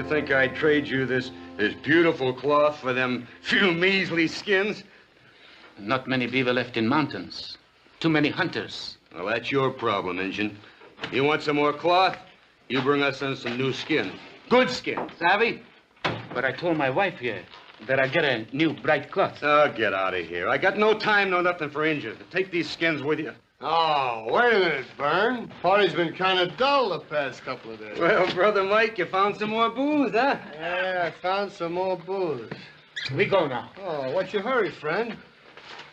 You think I'd trade you this beautiful cloth for them few measly skins? Not many beaver left in mountains. Too many hunters. Well, that's your problem, Injun. You want some more cloth? You bring us in some new skin. Good skin, savvy? But I told my wife here that I'd get a new bright cloth. Oh, get out of here. I got no time, no nothing for Injun. Take these skins with you. Oh, wait a minute, Bern. Party's been kind of dull the past couple of days. Well, Brother Mike, you found some more booze, huh? Yeah, I found some more booze. We go now. Oh, what's your hurry, friend?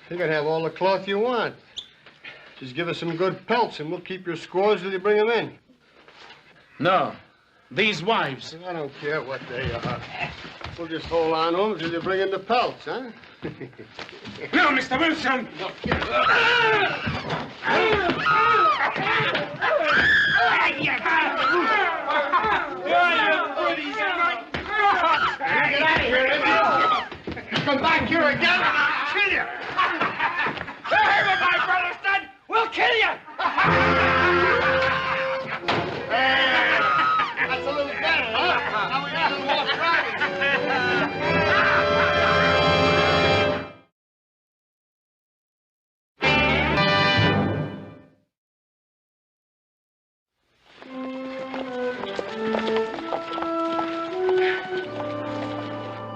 You can have all the cloth you want. Just give us some good pelts and we'll keep your scores till you bring them in. No. These wives. I don't care what they are. We'll just hold on to them till you bring in the pelts, huh? No, Mr. Wilson! No. Get out of here, Indy! You come back here again, I'll kill you! Hey, my brother son! We'll kill you! Hey, that's a little better, huh? Now we got a little more practice.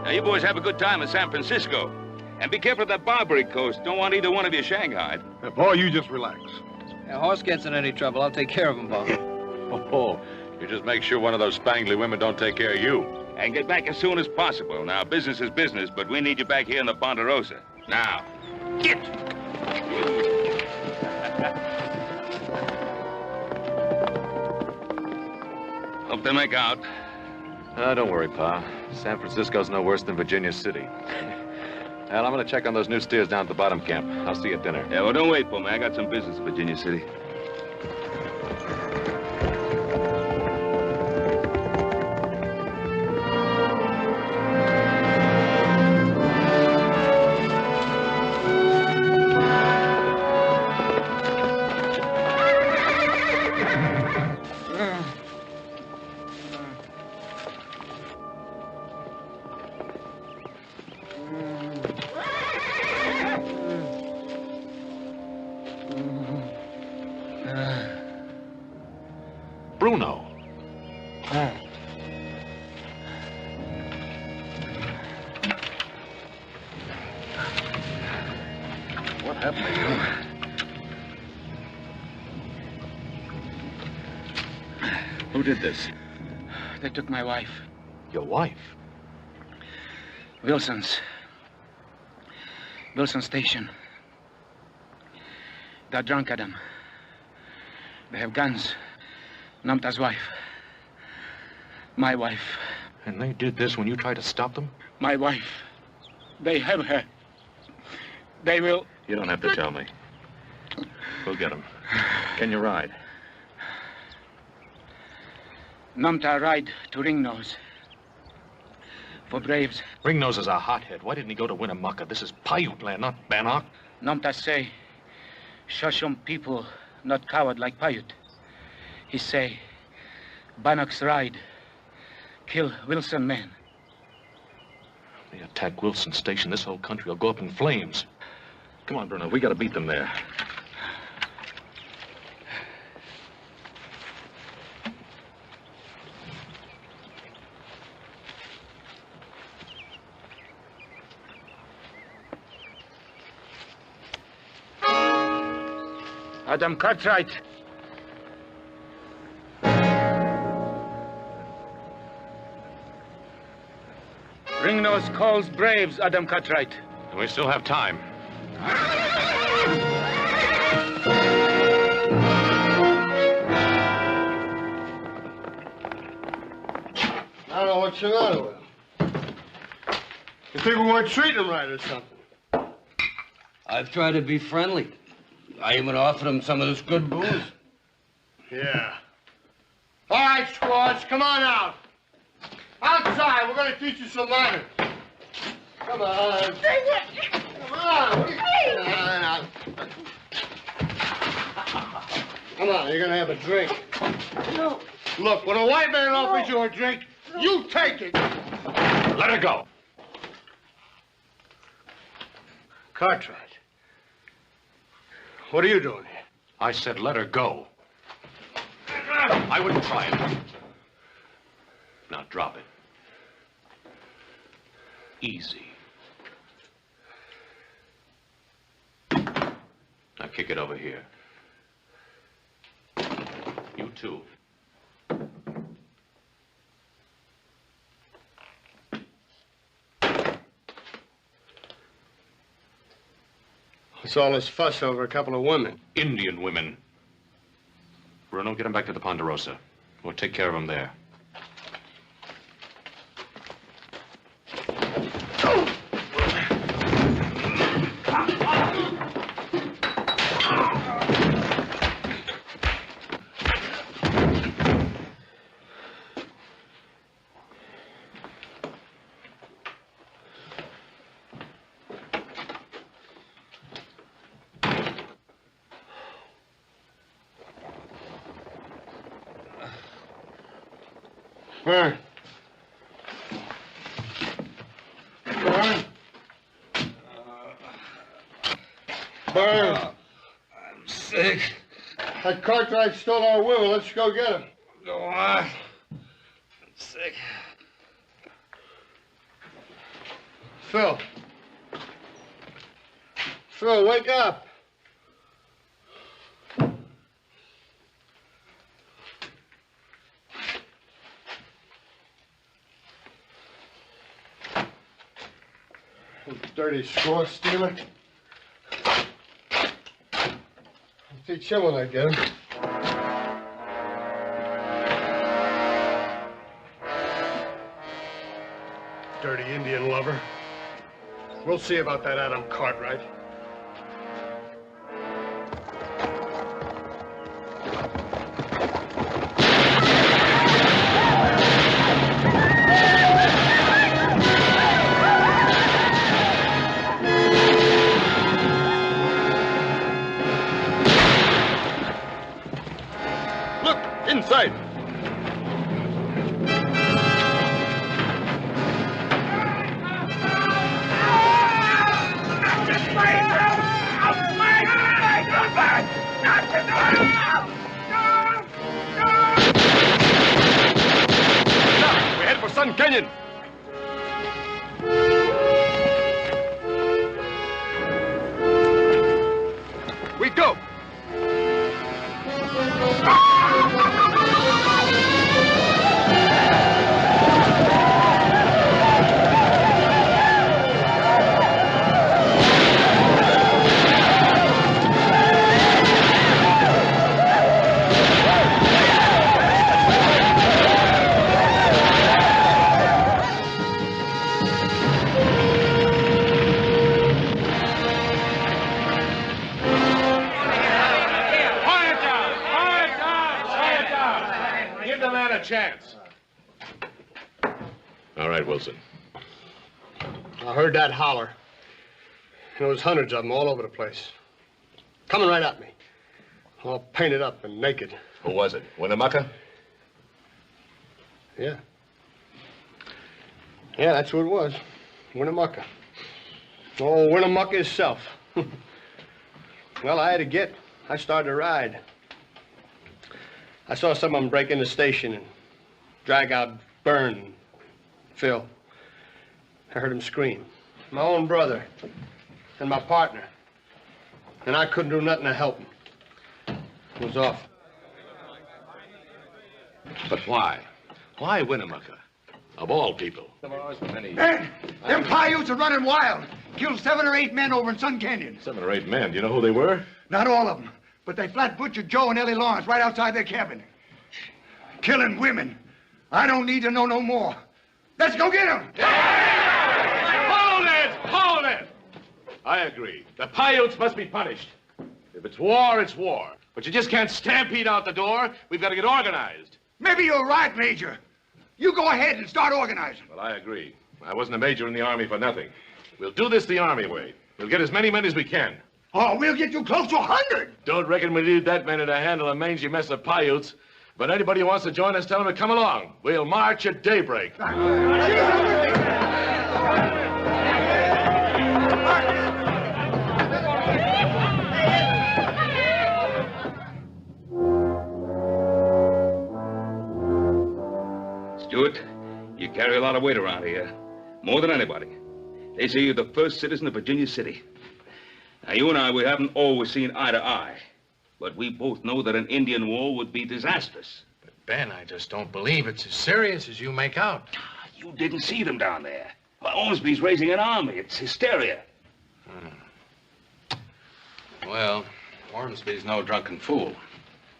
Now, you boys have a good time in San Francisco. And be careful of that Barbary Coast. Don't want either one of you shanghaied. Boy, you just relax. If a horse gets in any trouble, I'll take care of him, Bob. Oh, you just make sure one of those spangly women don't take care of you. And get back as soon as possible. Now, business is business, but we need you back here in the Ponderosa. Now, get! Hope they make out. Don't worry, Pa. San Francisco's no worse than Virginia City. Well, I'm going to check on those new steers down at the bottom camp. I'll see you at dinner. Yeah, well, don't wait for me. I got some business in Virginia City. Bruno. What happened to you? Who did this? They took my wife. Your wife? Wilson's station. They're drunk, Adam. They have guns. Namta's wife. My wife. And they did this when you tried to stop them? My wife. They have her. They will... You don't have to tell me. We'll get them. Can you ride? Namta ride to Ringnose. For Braves. Ringnose is a hothead. Why didn't he go to Winnemucca? This is Paiute land, not Bannock. Namta say, Shoshone people not coward like Paiute. He say, Bannock's ride, kill Wilson men. They attack Wilson Station, this whole country will go up in flames. Come on, Bruno, we gotta beat them there. Adam Cartwright. Ringnose calls Braves, Adam Cartwright. We still have time. I don't know what's the matter with him. You think we weren't treating him right or something? I've tried to be friendly. I even offered him some of this good booze. Yeah. All right, squads, come on out. Outside, we're going to teach you some manners. Come on. Come on. Come on, you're going to have a drink. No. Look, when a white man offers you a drink, You take it. Let her go. Cartwright. What are you doing here? I said let her go. I wouldn't try it. Now drop it. Easy. Now kick it over here. You too. What's all this fuss over a couple of women? Indian women. Bruno, get him back to the Ponderosa. We'll take care of him there. Burn. Burn. Burn. I'm sick. That Cartwright stole our will. Let's go get him. Go on. I'm sick. Phil. Phil, wake up. You dirty score stealer. I'll teach him when I get him. Dirty Indian lover. We'll see about that Adam Cartwright. Look, inside. We're headed for Sun Canyon. We go. Chance. All right, Wilson. I heard that holler. There was hundreds of them all over the place. Coming right at me. All painted up and naked. Who was it? Winnemucca? Yeah. Yeah, that's who it was. Winnemucca. Oh, Winnemucca himself. Well, I had to get. I started to ride. I saw some of them break in the station and drag out Byrne and Phil. I heard them scream. My own brother and my partner. And I couldn't do nothing to help them. It was off. But why? Why Winnemucca? Of all people. Man, them Paiutes are running wild. Killed 7 or 8 men over in Sun Canyon. 7 or 8 men. Do you know who they were? Not all of them, but they flat butchered Joe and Ellie Lawrence right outside their cabin. Killing women. I don't need to know no more. Let's go get them. Hold it! Hold it! I agree. The Paiutes must be punished. If it's war, it's war. But you just can't stampede out the door. We've got to get organized. Maybe you're right, Major. You go ahead and start organizing. Well, I agree. I wasn't a major in the Army for nothing. We'll do this the Army way. We'll get as many men as we can. Oh, we'll get you close to 100. Don't reckon we need that many to handle a mangy mess of Paiutes. If But anybody who wants to join us, tell them to come along. We'll march at daybreak. Stuart, you carry a lot of weight around here. More than anybody. They say you're the first citizen of Virginia City. Now, you and I, we haven't always seen eye to eye. But we both know that an Indian war would be disastrous. But, Ben, I just don't believe it's as serious as you make out. You didn't see them down there. Well, Ormsby's raising an army. It's hysteria. Well, Ormsby's no drunken fool.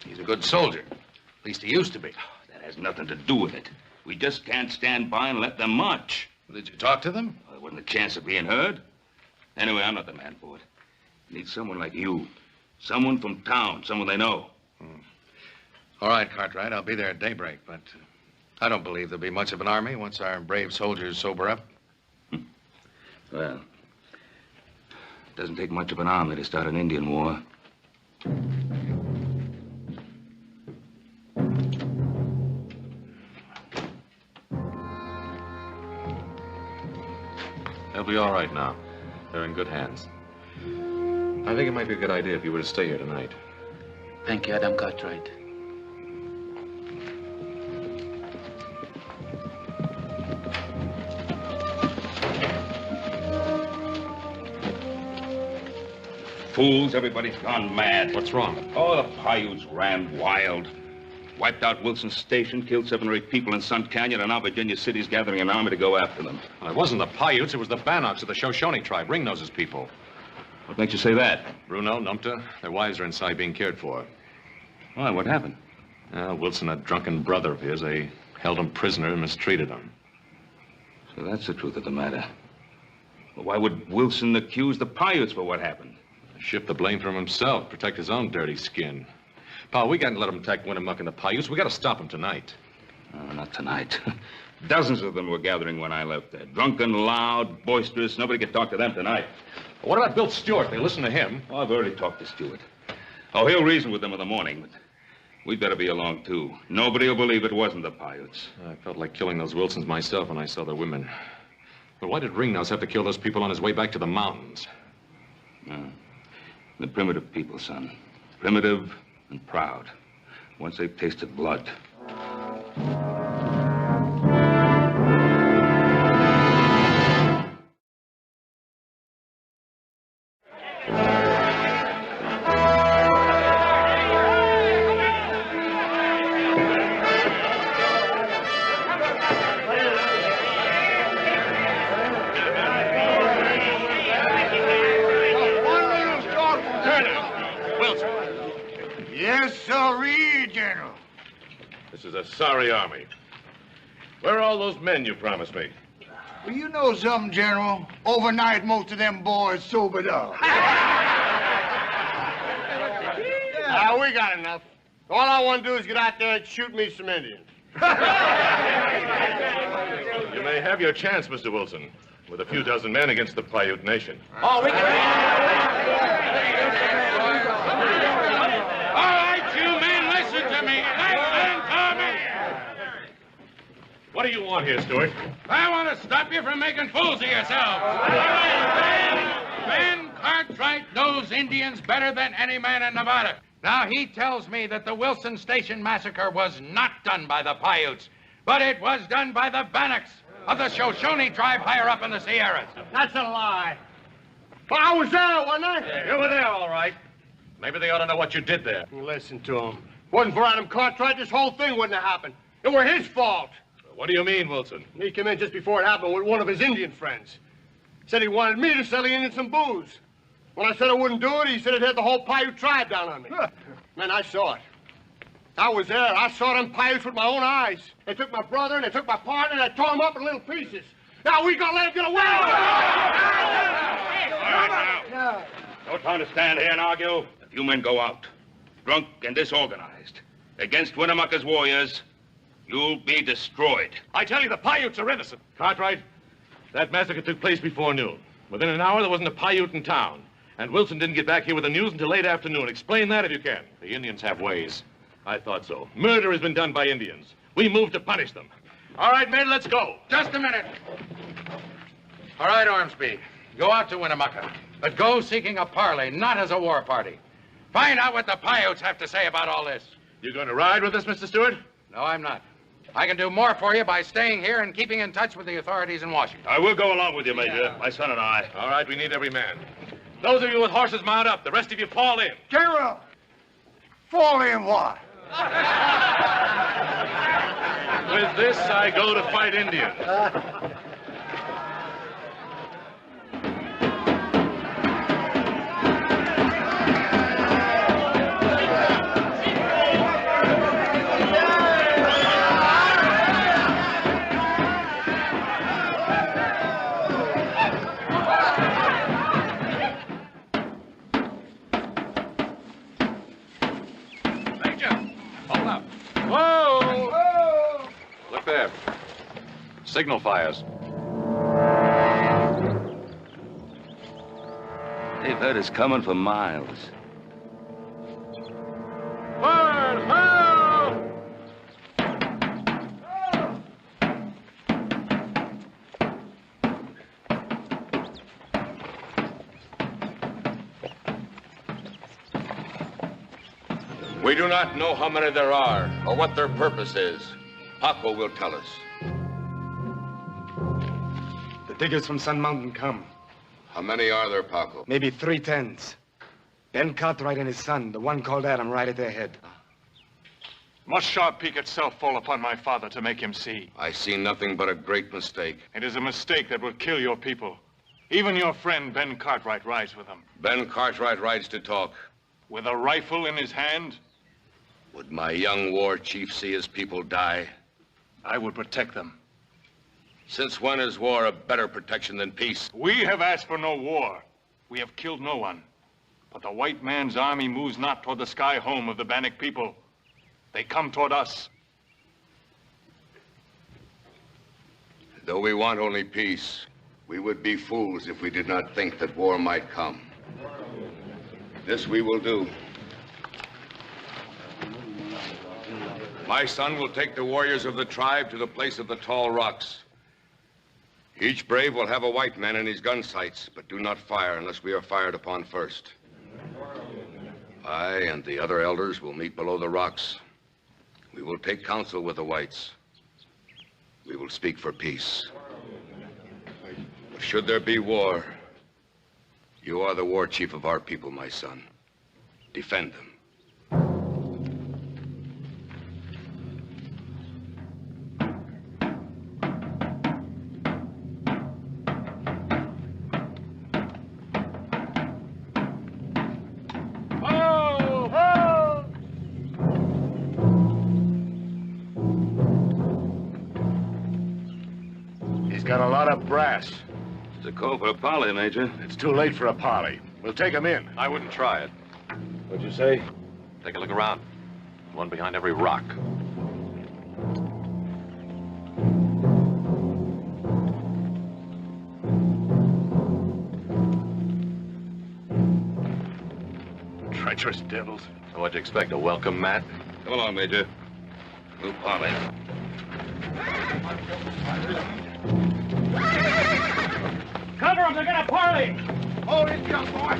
He's a good soldier. At least he used to be. That has nothing to do with it. We just can't stand by and let them march. Did you talk to them? Well, there wasn't a chance of being heard. Anyway, I'm not the man for it. Need someone like you. Someone from town, someone they know. All right, Cartwright, I'll be there at daybreak, but I don't believe there'll be much of an army once our brave soldiers sober up. Well, it doesn't take much of an army to start an Indian war. They'll be all right now. They're in good hands. I think it might be a good idea if you were to stay here tonight. Thank you, Adam Cartwright. Fools, everybody's gone mad. What's wrong? Oh, the Paiutes ran wild. Wiped out Wilson's station, killed 7 or 8 people in Sun Canyon, and now Virginia City's gathering an army to go after them. Well, it wasn't the Paiutes, it was the Bannocks of the Shoshone tribe, Ringnose's people. What makes you say that? Bruno, Numpta, their wives are inside being cared for. Why, what happened? Wilson, a drunken brother of his, they held him prisoner and mistreated him. So that's the truth of the matter. Well, why would Wilson accuse the Paiutes for what happened? Shift the blame from himself, protect his own dirty skin. Pa, we can't let him attack Winnemucca and the Paiutes. We got to stop him tonight. Oh, not tonight. Dozens of them were gathering when I left there. Drunken, loud, boisterous. Nobody could talk to them tonight. What about Bill Stewart? They listen to him. Oh, I've already talked to Stewart. Oh, he'll reason with them in the morning, but we'd better be along, too. Nobody will believe it wasn't the Paiutes. I felt like killing those Wilsons myself when I saw the women. But why did Ringnose have to kill those people on his way back to the mountains? The primitive people, son. Primitive and proud. Once they've tasted blood. Yes, sirree, General. This is a sorry army. Where are all those men you promised me? Well, you know something, General? Overnight, most of them boys sobered up. We got enough. All I want to do is get out there and shoot me some Indians. You may have your chance, Mr. Wilson, with a few dozen men against the Paiute nation. Oh, we can... All right, you men, listen to me. Listen to me. What do you want here, Stewart? I want to stop you from making fools of yourselves. Ben Cartwright knows Indians better than any man in Nevada. Now, he tells me that the Wilson Station massacre was not done by the Paiutes, but it was done by the Bannocks of the Shoshone tribe higher up in the Sierras. That's a lie. Well, I was there, wasn't I? You were there, all right. Maybe they ought to know what you did there. Listen to him. Wasn't for Adam Cartwright, this whole thing wouldn't have happened. It were his fault. What do you mean, Wilson? He came in just before it happened with one of his Indian friends. Said he wanted me to sell the Indians some booze. When I said I wouldn't do it, he said it had the whole Paiute tribe down on me. Man, I saw it. I was there. I saw them Paiutes with my own eyes. They took my brother and they took my partner and they tore them up in little pieces. Now we gonna let them get away with it. All right, now. No time to stand here and argue. If you men go out, drunk and disorganized, against Winnemucca's warriors, you'll be destroyed. I tell you, the Paiutes are innocent. Cartwright, that massacre took place before noon. Within an hour, there wasn't a Paiute in town. And Wilson didn't get back here with the news until late afternoon. Explain that if you can. The Indians have ways. I thought so. Murder has been done by Indians. We moved to punish them. All right, men, let's go. Just a minute. All right, Ormsby. Go out to Winnemucca. But go seeking a parley, not as a war party. Find out what the Paiutes have to say about all this. You going to ride with us, Mr. Stewart? No, I'm not. I can do more for you by staying here and keeping in touch with the authorities in Washington. I will go along with you, Major. Yeah. My son and I. All right, we need every man. Those of you with horses, mount up. The rest of you fall in. General, fall in what? With this, I go to fight Indians. Signal fires. They've heard us coming for miles. Forward, ho! We do not know how many there are or what their purpose is. Paco will tell us. The diggers from Sun Mountain come. How many are there, Paco? Maybe 3 tens. Ben Cartwright and his son, the one called Adam, right at their head. Must Sharp Peak itself fall upon my father to make him see? I see nothing but a great mistake. It is a mistake that will kill your people. Even your friend Ben Cartwright rides with them. Ben Cartwright rides to talk. With a rifle in his hand? Would my young war chief see his people die? I would protect them. Since when is war a better protection than peace? We have asked for no war. We have killed no one. But the white man's army moves not toward the sky home of the Bannock people. They come toward us. Though we want only peace, we would be fools if we did not think that war might come. This we will do. My son will take the warriors of the tribe to the place of the tall rocks. Each brave will have a white man in his gun sights, but do not fire unless we are fired upon first. I and the other elders will meet below the rocks. We will take counsel with the whites. We will speak for peace. But should there be war, you are the war chief of our people, my son. Defend them. Got a lot of brass. It's a call for a parley, Major. It's too late for a parley. We'll take him in. I wouldn't try it. What'd you say? Take a look around. One behind every rock. Treacherous devils. So what'd you expect, a welcome mat? Come along, Major. We'll parley. Cover them, they're gonna parley! Hold it, young boy.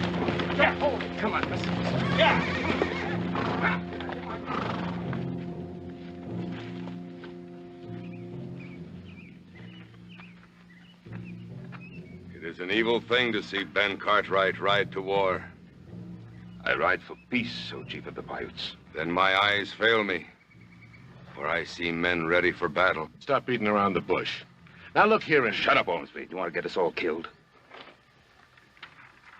Yeah, hold it. Come on, listen. Yeah. It is an evil thing to see Ben Cartwright ride to war. I ride for peace, O Chief of the Paiutes. Then my eyes fail me, for I see men ready for battle. Stop beating around the bush. Now look here and... Shut up, Ormsby. You want to get us all killed?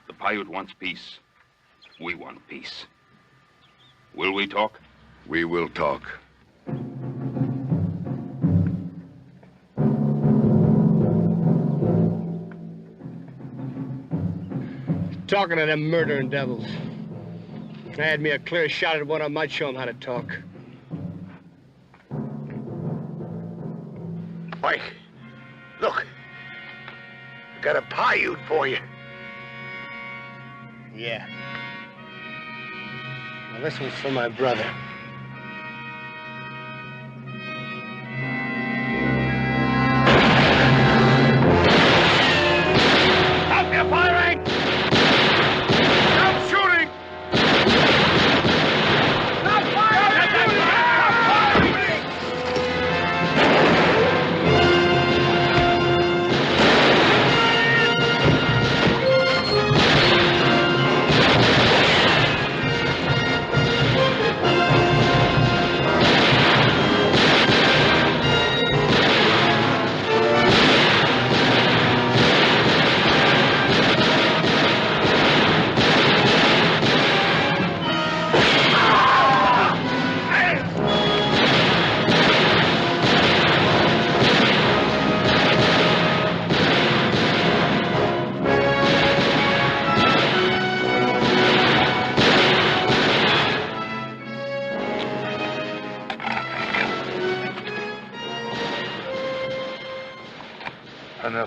The Paiute wants peace. We want peace. Will we talk? We will talk. Talking to them murdering devils. I had me a clear shot at one, I might show them how to talk. Mike, look. I got a Paiute for you. Yeah. Now this one's for my brother.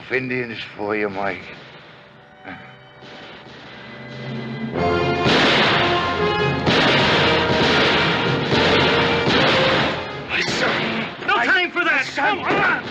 enough Indians for you, Mike. My son! No time for that! Come on!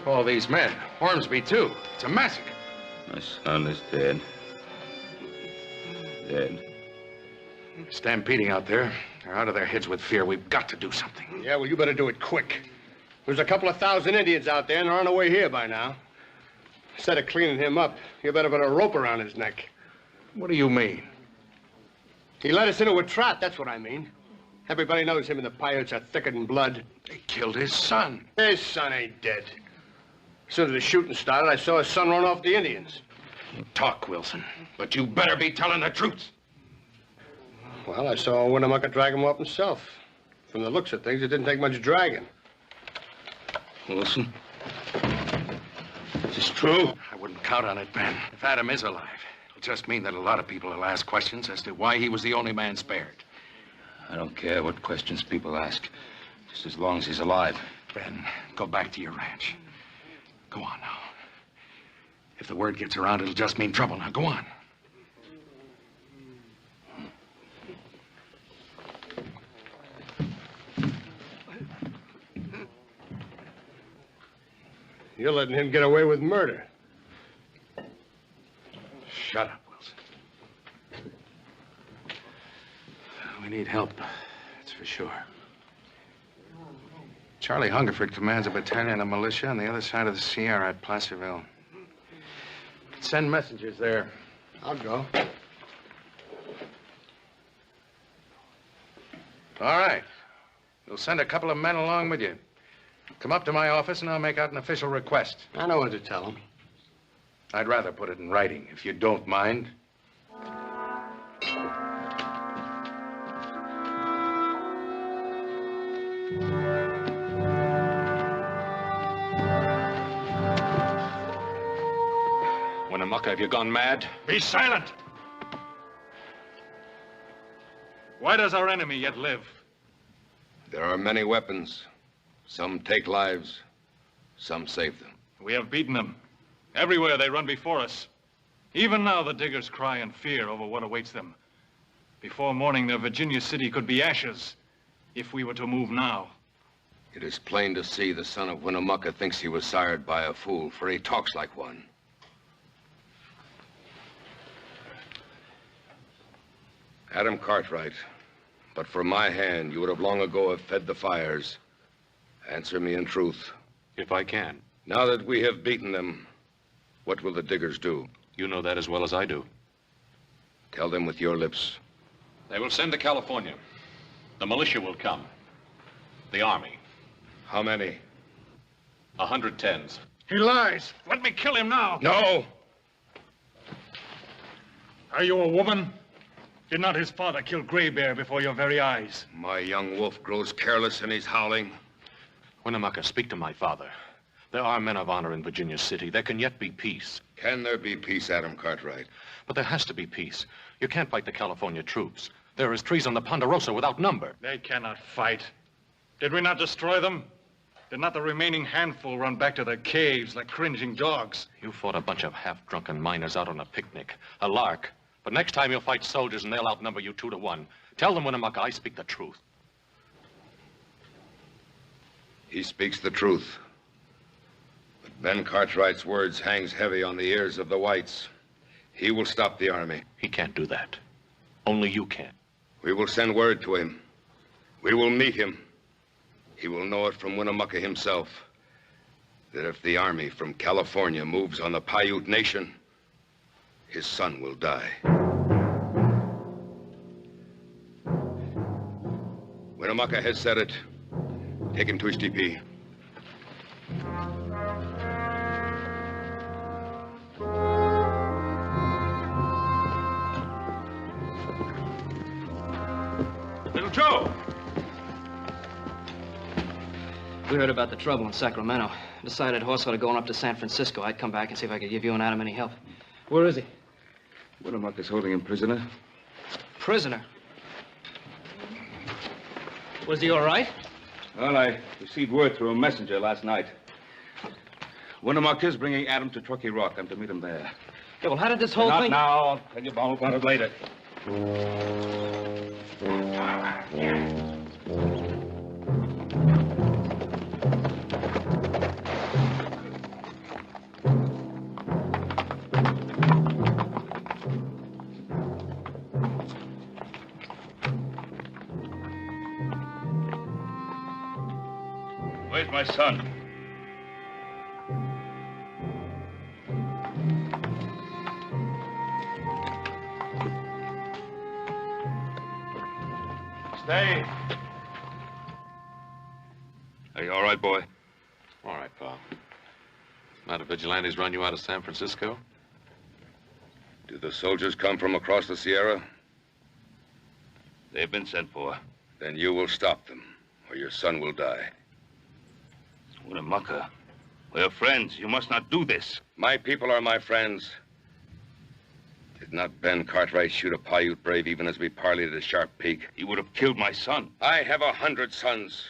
All these men. Ormsby, too. It's a massacre. My son is dead. Dead. Stampeding out there. They're out of their heads with fear. We've got to do something. Yeah, well, you better do it quick. There's a couple of thousand Indians out there, and they're on their way here by now. Instead of cleaning him up, you better put a rope around his neck. What do you mean? He led us into a trap, that's what I mean. Everybody knows him and the Paiutes are thicker than blood. They killed his son. His son ain't dead. As soon as the shooting started, I saw his son run off the Indians. You talk, Wilson, but you better be telling the truth. Well, I saw Winnemucca drag him off himself. From the looks of things, it didn't take much dragging. Wilson? Is this true? I wouldn't count on it, Ben. If Adam is alive, it'll just mean that a lot of people will ask questions as to why he was the only man spared. I don't care what questions people ask, just as long as he's alive. Ben, go back to your ranch. Go on now. If the word gets around, it'll just mean trouble. Now, go on. You're letting him get away with murder. Shut up, Wilson. We need help, that's for sure. Charlie Hungerford commands a battalion of militia on the other side of the Sierra at Placerville. Send messengers there. I'll go. All right. You'll send a couple of men along with you. Come up to my office and I'll make out an official request. I know what to tell them. I'd rather put it in writing, if you don't mind. Winnemucca, have you gone mad? Be silent! Why does our enemy yet live? There are many weapons. Some take lives, some save them. We have beaten them. Everywhere they run before us. Even now the diggers cry in fear over what awaits them. Before morning, their Virginia city could be ashes if we were to move now. It is plain to see the son of Winnemucca thinks he was sired by a fool, for he talks like one. Adam Cartwright, but for my hand, you would have long ago have fed the fires. Answer me in truth. If I can. Now that we have beaten them, what will the diggers do? You know that as well as I do. Tell them with your lips. They will send to California. The militia will come. The army. How many? 110s. He lies. Let me kill him now. No! Are you a woman? Did not his father kill Gray Bear before your very eyes? My young wolf grows careless and he's howling. Winnemucca, speak to my father. There are men of honor in Virginia City. There can yet be peace. Can there be peace, Adam Cartwright? But there has to be peace. You can't fight the California troops. There is trees on the Ponderosa without number. They cannot fight. Did we not destroy them? Did not the remaining handful run back to their caves like cringing dogs? You fought a bunch of half-drunken miners out on a picnic. A lark. But next time you'll fight soldiers and they'll outnumber you 2 to 1. Tell them, Winnemucca, I speak the truth. He speaks the truth. But Ben Cartwright's words hangs heavy on the ears of the whites. He will stop the army. He can't do that. Only you can. We will send word to him. We will meet him. He will know it from Winnemucca himself that if the army from California moves on the Paiute nation, his son will die. Winnemucca has said it. Take him to his TP. Little Joe! We heard about the trouble in Sacramento. Decided horse ought to going up to San Francisco. I'd come back and see if I could give you and Adam any help. Where is he? Winnemucca's holding him prisoner. Prisoner? Was he all right? Well, I received word through a messenger last night. Winnemucca's bringing Adam to Truckee Rock. I'm to meet him there. Yeah, well, how did this whole Not thing... now. I'll tell you all about it later. Where's my son? Stay. Are you all right, boy? All right, pal. Not if vigilantes run you out of San Francisco? Do the soldiers come from across the Sierra? They've been sent for. Then you will stop them, or your son will die. Winnemucca, we're friends. You must not do this. My people are my friends. Did not Ben Cartwright shoot a Paiute brave even as we parleyed at Sharp Peak? He would have killed my son. I have 100 sons.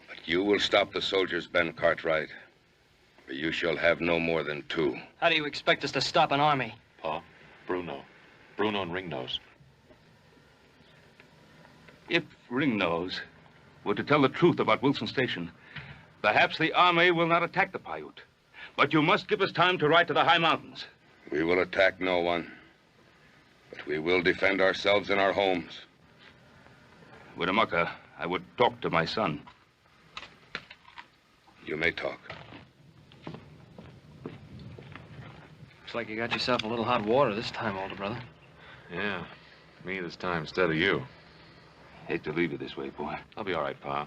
But you will stop the soldiers, Ben Cartwright. For you shall have no more than 2. How do you expect us to stop an army? Pa, Bruno. Bruno and Ringnose. If Ringnose were to tell the truth about Wilson Station, perhaps the army will not attack the Paiute. But you must give us time to ride to the high mountains. We will attack no one. But we will defend ourselves in our homes. Winnemucca, I would talk to my son. You may talk. Looks like you got yourself a little hot water this time, older brother. Yeah, me this time instead of you. Hate to leave you this way, boy. I'll be all right, Pa.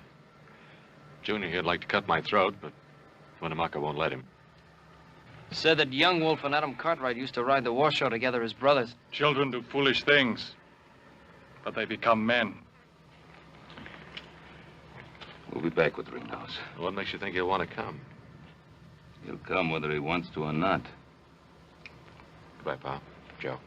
Junior here'd like to cut my throat, but Winnemucca won't let him. Said that young Wolf and Adam Cartwright used to ride the war show together as brothers. Children do foolish things, but they become men. We'll be back with Ringnose. What makes you think he'll want to come? He'll come whether he wants to or not. Goodbye, Pa. Joe.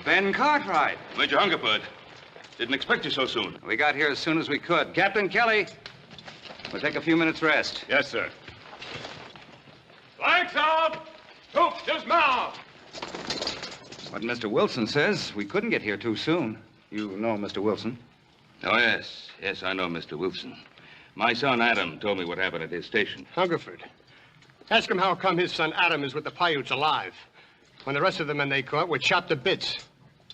Ben Cartwright. Major Hungerford. Didn't expect you so soon. We got here as soon as we could. Captain Kelly, we'll take a few minutes rest. Yes, sir. Lights out! Troops dismount! What Mr. Wilson says, we couldn't get here too soon. You know Mr. Wilson? Oh, yes. Yes, I know Mr. Wilson. My son, Adam, told me what happened at his station. Hungerford. Ask him how come his son Adam is with the Paiutes alive, when the rest of the men they caught were chopped to bits.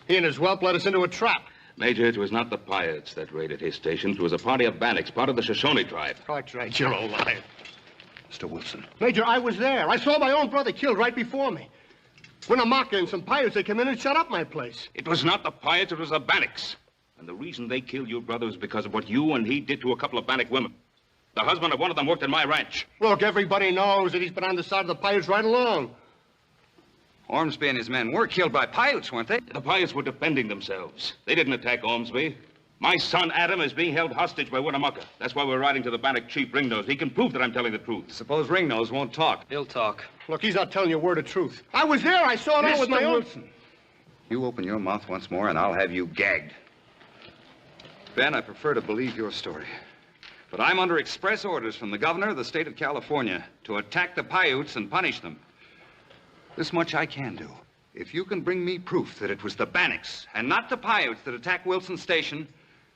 He and his whelp led us into a trap. Major, it was not the Paiutes that raided his station. It was a party of Bannocks, part of the Shoshone tribe. Cartwright, you're a liar. Mr. Wilson. Major, I was there. I saw my own brother killed right before me. Winnemucca and some Paiutes, they came in and shut up my place. It was not the Paiutes, it was the Bannocks. And the reason they killed your brother was because of what you and he did to a couple of Bannock women. The husband of one of them worked at my ranch. Look, everybody knows that he's been on the side of the Paiutes right along. Ormsby and his men were killed by Paiutes, weren't they? The Paiutes were defending themselves. They didn't attack Ormsby. My son, Adam, is being held hostage by Winnemucca. That's why we're riding to the Bannock chief, Ringnose. He can prove that I'm telling the truth. Suppose Ringnose won't talk. He'll talk. Look, he's not telling you a word of truth. I was there. I saw it all with my own... Wilson. You open your mouth once more, and I'll have you gagged. Ben, I prefer to believe your story. But I'm under express orders from the governor of the state of California to attack the Paiutes and punish them. This much I can do. If you can bring me proof that it was the Bannocks and not the Paiutes that attacked Wilson Station,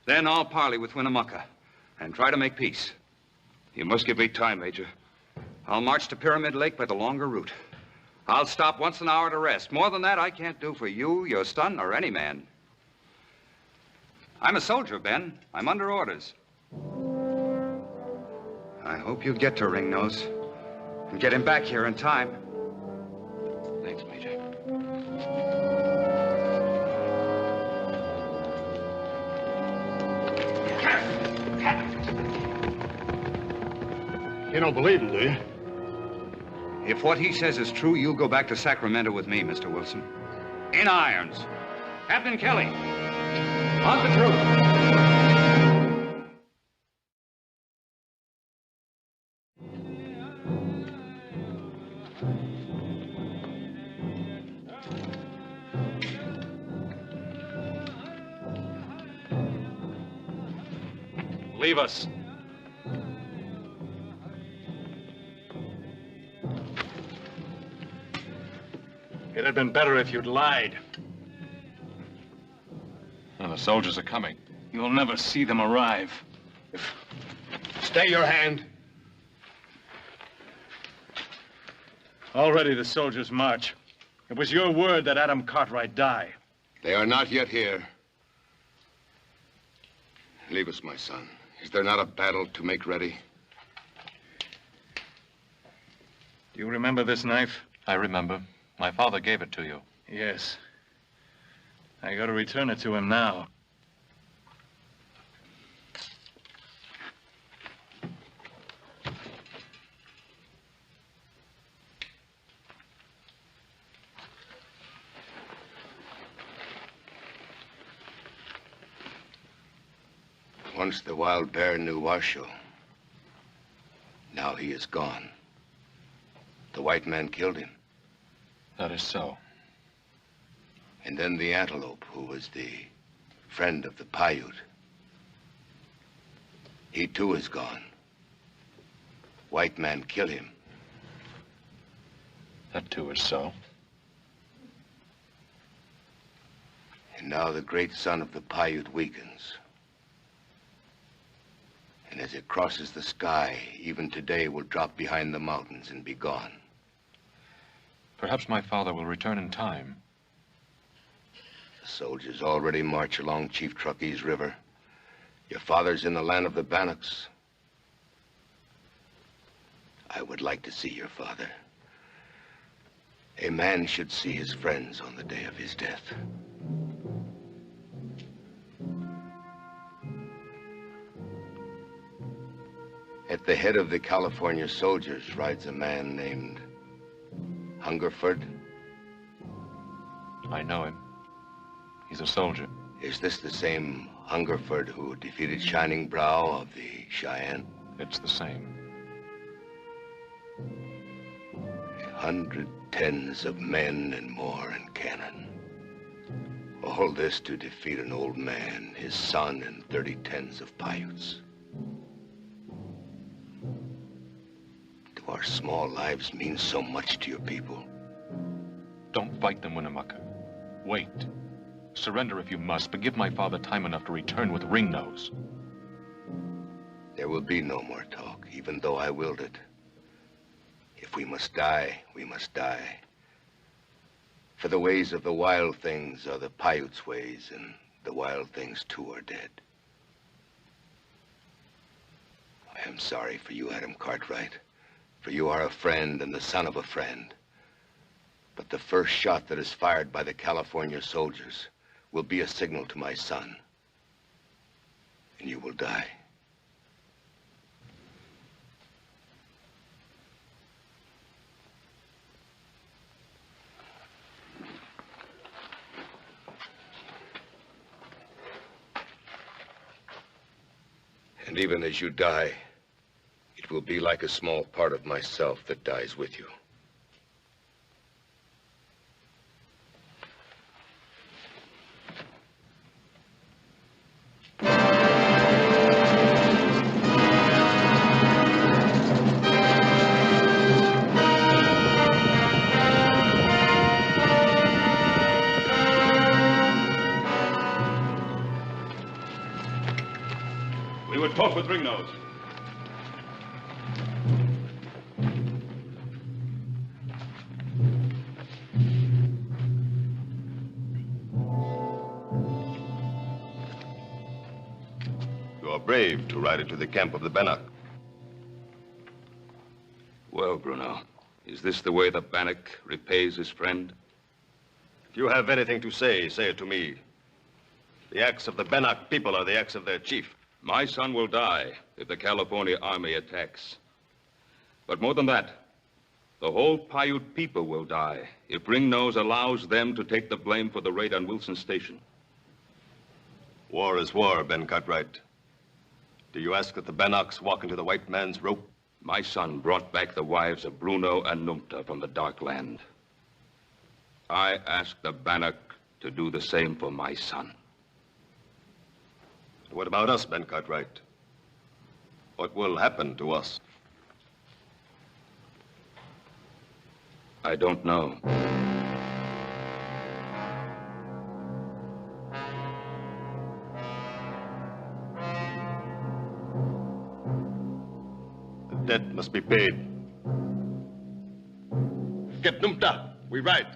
then I'll parley with Winnemucca and try to make peace. You must give me time, Major. I'll march to Pyramid Lake by the longer route. I'll stop once an hour to rest. More than that, I can't do for you, your son, or any man. I'm a soldier, Ben. I'm under orders. I hope you get to Ringnose and get him back here in time. Thanks, Major. You don't believe him, do you? If what he says is true, you'll go back to Sacramento with me, Mr. Wilson. In irons. Captain Kelly, on the truth. Leave us. It had been better if you'd lied. And the soldiers are coming. You'll never see them arrive. Stay your hand. Already the soldiers march. It was your word that Adam Cartwright die. They are not yet here. Leave us, my son. Is there not a battle to make ready? Do you remember this knife? I remember. My father gave it to you. Yes. I gotta return it to him now. Once the wild bear knew Washoe. Now he is gone. The white man killed him. That is so. And then the antelope, who was the friend of the Paiute. He too is gone. White man kill him. That too is so. And now the great sun of the Paiute weakens. And as it crosses the sky, even today will drop behind the mountains and be gone. Perhaps my father will return in time. The soldiers already march along Chief Truckee's River. Your father's in the land of the Bannocks. I would like to see your father. A man should see his friends on the day of his death. At the head of the California soldiers rides a man named Hungerford. I know him. He's a soldier. Is this the same Hungerford who defeated Shining Brow of the Cheyenne? It's the same. 100 tens of men and more in cannon. All this to defeat an old man, his son, and 30 tens of Paiutes. Do our small lives mean so much to your people? Don't fight them, Winnemucca. Wait. Surrender if you must, but give my father time enough to return with Ringnose. There will be no more talk, even though I willed it. If we must die, we must die. For the ways of the wild things are the Paiutes' ways, and the wild things too are dead. I am sorry for you, Adam Cartwright, for you are a friend and the son of a friend. But the first shot that is fired by the California soldiers will be a signal to my son, and you will die. And even as you die, it will be like a small part of myself that dies with you. We would talk with Ringnose. You are brave to ride into the camp of the Bannock. Well, Bruno, is this the way the Bannock repays his friend? If you have anything to say, say it to me. The acts of the Bannock people are the acts of their chief. My son will die if the California army attacks. But more than that, the whole Paiute people will die if Ringnose allows them to take the blame for the raid on Wilson Station. War is war, Ben Cartwright. Do you ask that the Bannocks walk into the white man's rope? My son brought back the wives of Bruno and Numta from the Dark Land. I ask the Bannock to do the same for my son. What about us, Ben Cartwright? What will happen to us? I don't know. The debt must be paid. Get Numta. We ride.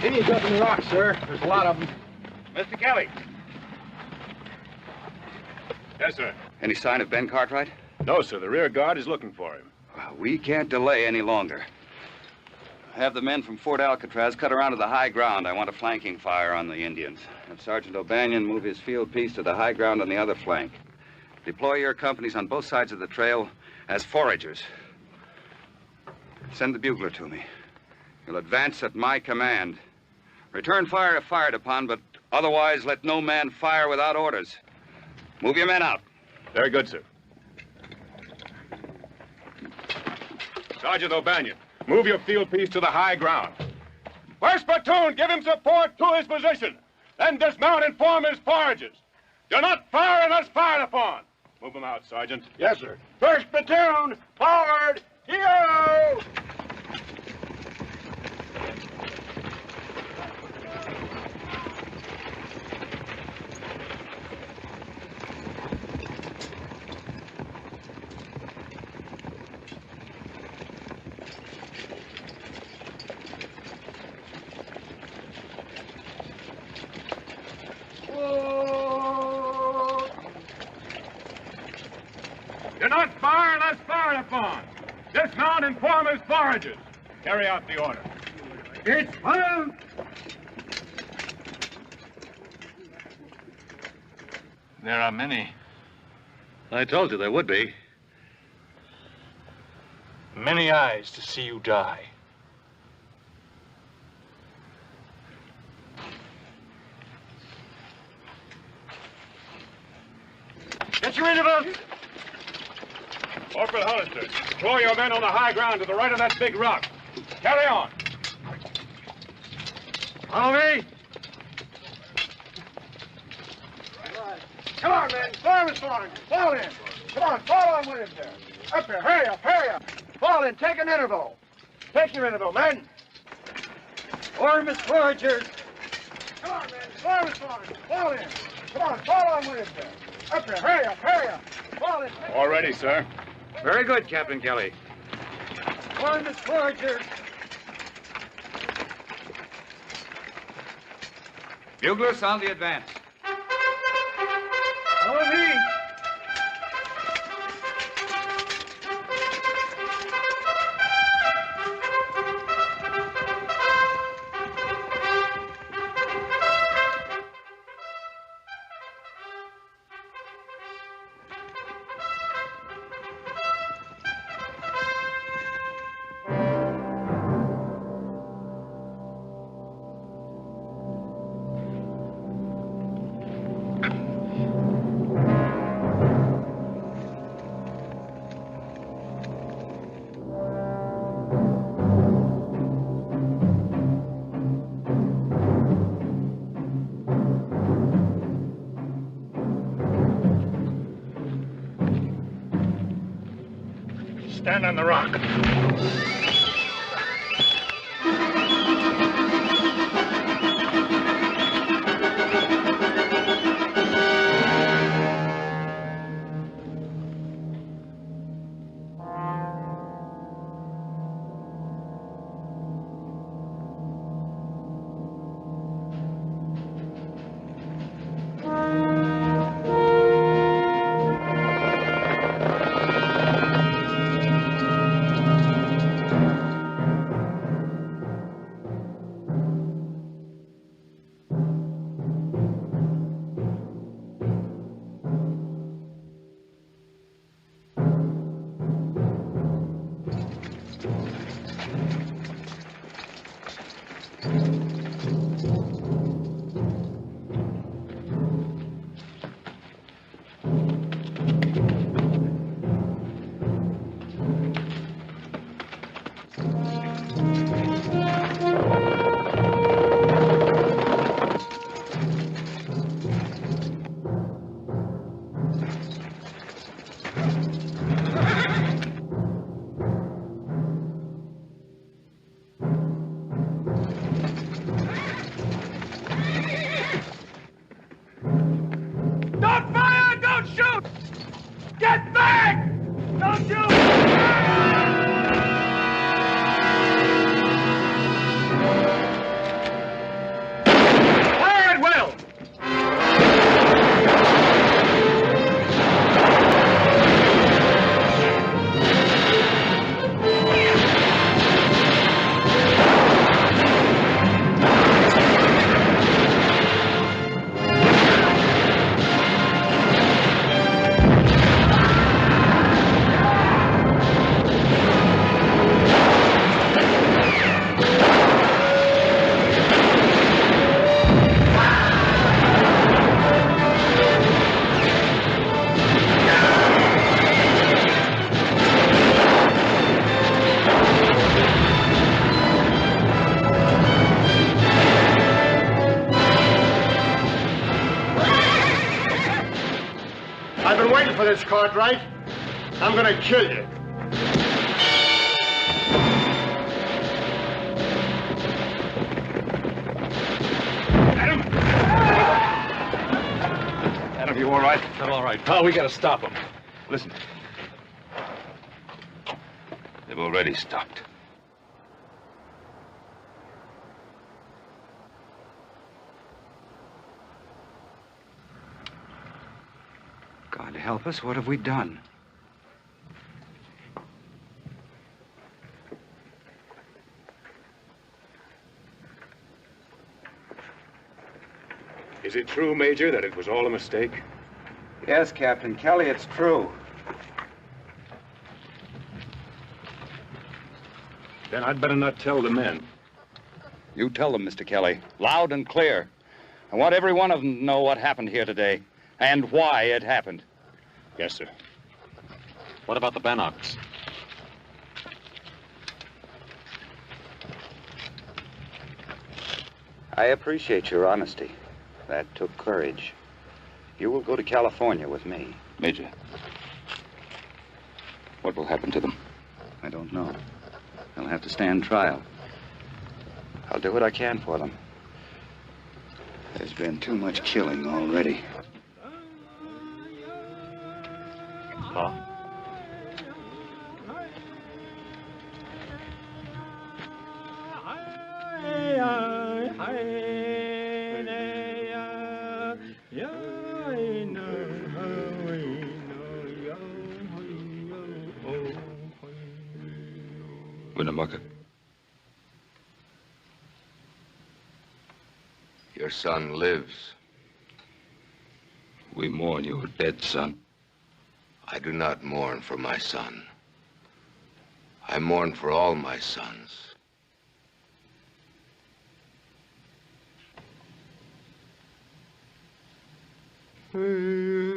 Indians up in the rocks, sir. There's a lot of them. Mr. Kelly. Yes, sir. Any sign of Ben Cartwright? No, sir. The rear guard is looking for him. Well, we can't delay any longer. Have the men from Fort Alcatraz cut around to the high ground. I want a flanking fire on the Indians. Have Sergeant O'Banion move his field piece to the high ground on the other flank. Deploy your companies on both sides of the trail as foragers. Send the bugler to me. You'll advance at my command. Return fire if fired upon, but otherwise let no man fire without orders. Move your men out. Very good, sir. Sergeant O'Banion, move your field piece to the high ground. First platoon, give him support to his position. Then dismount and form his foragers. Do not fire unless fired upon. Move them out, Sergeant. Yes, sir. First platoon, forward, hero! Do not fire unless fired upon. Dismount and form as foragers. Carry out the order. It's fire! There are many. I told you there would be. Many eyes to see you die. Get your intervals! Corporal Hollister, deploy your men on the high ground to the right of that big rock. Carry on. Follow me. Come on, men. Form is falling. Fall in. Come on, fall on with him there. Up there. Hurry up, hurry up. Fall in. Take an interval. Take your interval, men. Form is foragers. Come on, men. Form is falling. Fall in. Come on, fall on with him there. Up there. Hurry up, hurry up. Fall in. All ready, sir. Very good, Captain Kelly. Form is foragers. Buglers, sound the advance. Follow me. Stand on the rock. Cartwright, I'm gonna kill you. Adam, you all right? I'm all right. Oh, we gotta stop him. Listen. They've already stopped. God help us, what have we done? Is it true, Major, that it was all a mistake? Yes, Captain Kelly, it's true. Then I'd better not tell the men. You tell them, Mr. Kelly, loud and clear. I want every one of them to know what happened here today and why it happened. Yes, sir. What about the Bannocks? I appreciate your honesty. That took courage. You will go to California with me. Major, what will happen to them? I don't know. They'll have to stand trial. I'll do what I can for them. There's been too much killing already. Pa? Winnemucca. Your son lives. We mourn your dead son. I do not mourn for my son. I mourn for all my sons. Hey.